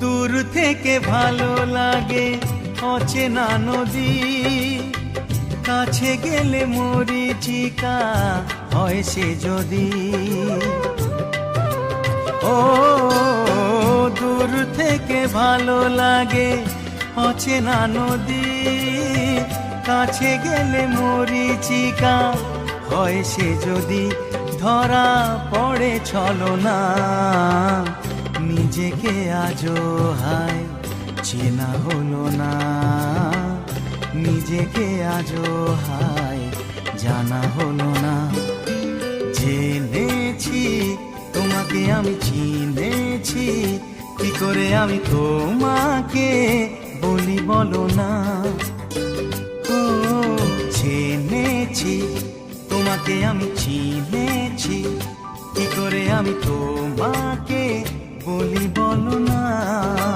দূর থেকে ভালো লাগে অচেনা নদী, কাছে গেলে মরীচিকা হয় সে যদি। ও দূর থেকে ভালো লাগে অচেনা নদী, কাছে গেলে মরীচিকা হয় সে যদি। ধরা পড়ে ছলনা, নিজেকে আজো হায় চেনা হলো না, নিজেকে আজো হায় জানা হলো না। জেনেছি তোমাকে আমি চিনেছি, কি করে আমি তোমাকে বলি বলো না। ও জেনেছি তোমাকে আমি চিনেছি, কি করে আমি তোমাকে